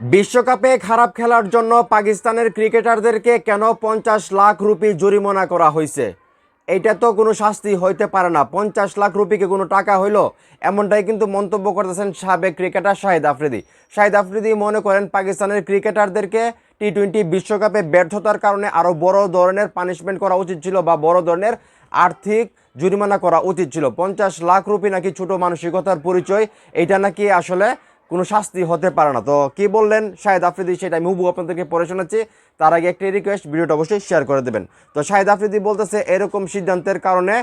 বিশ্বকাপে খারাপ খেলার জন্য পাকিস্তানের ক্রিকেটারদেরকে কেন 50 লাখ রুপি জরিমানা করা হয়েছে? এইটা তো কোনো শাস্তি হইতে পারে না। 50 লাখ রুপিকে কোনো টাকা হইলো? এমনটাই কিন্তু মন্তব্য করতেছেন সাবেক ক্রিকেটার শাহিদ আফ্রিদি। শাহিদ আফ্রিদি মনে করেন পাকিস্তানের ক্রিকেটারদেরকে টি-20 বিশ্বকাপে ব্যর্থতার কারণে আরও বড় ধরনের পানিশমেন্ট করা উচিত ছিল বা বড় ধরনের আর্থিক জরিমানা করা উচিত ছিল। 50 লাখ রুপি নাকি ছোট মানসিকতার পরিচয়, এইটা নাকি আসলে কোনো শাস্তি হতে পারে না। তো কি বললেন শাহিদ আফ্রিদি সেটা আমি হুবহু আপনাদেরকে পড়ে শোনাচ্ছি। তার আগে একটি রিকোয়েস্ট, ভিডিওটা অবশ্যই শেয়ার করে দেবেন। তো শাহিদ আফ্রিদি বলতেছে এরকম সিদ্ধান্তের কারণে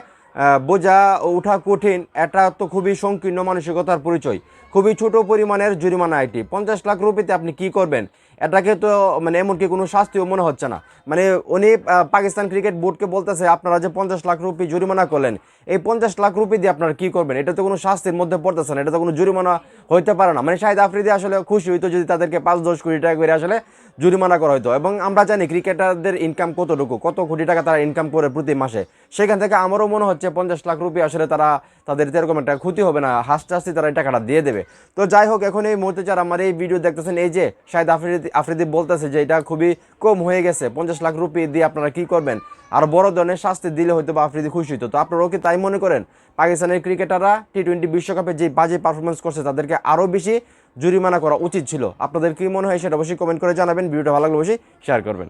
বোঝা ওঠা কঠিন, এটা তো খুবই সংকীর্ণ মানসিকতার পরিচয়। খুবই ছোট পরিমাণের জরিমানা এটি। 50 লাখ রুপিতে আপনি কি করবেন? এটাকে তো মানে এমনকি কোনো শাস্তিও মনে হচ্ছে না। মানে উনি পাকিস্তান ক্রিকেট বোর্ডকে বলতেছে আপনারা যে 50 লাখ রুপি জরিমানা করলেন, এই 50 লাখ রুপি দিয়ে আপনারা কি করবেন? এটা তো কোনো শাস্তির মধ্যে পড়তেছে না, এটা তো কোনো জরিমানা হইতে পারে না। মানে শাহিদ আফ্রিদি আসলে খুশি হইতো যদি তাদেরকে 5-10 কোটি টাকা করে আসলে জরিমানা করা হতো। এবং আমরা জানি ক্রিকেটারদের ইনকাম কতটুকু, কত কোটি টাকা তারা ইনকাম করে প্রতি মাসে। সেখান থেকে আমারও মনে হচ্ছে 50 লাখ রুপি আসলে তাদের এরকম একটা ক্ষতি হবে না, হাসতে হাসতে তারা এই টাকাটা দিয়ে দেবে। তো যাই হোক, এখন এই মুহূর্তে যারা আমার এই ভিডিও দেখতেছেন, এই যে শাহিদ আফ্রিদি বলতেছে যে এটা খুবই কম হয়ে গেছে, 50 লাখ রুপি দিয়ে আপনারা কি করবেন? আর বড় ধরনের শাস্তি দিলে হয়তো বা আফ্রিদি খুশি হতো। তো আপনারাও কি তাই মনে করেন? পাকিস্তানের ক্রিকেটাররা টি-20 বিশ্বকাপে যে বাজে পারফরমেন্স করছে তাদেরকে আরও বেশি জরিমানা করা উচিত ছিল। আপনাদের কি মনে হয় সেটা অবশ্যই কমেন্ট করে জানাবেন। ভিডিওটা ভালো লাগলে অবশ্যই শেয়ার করবেন।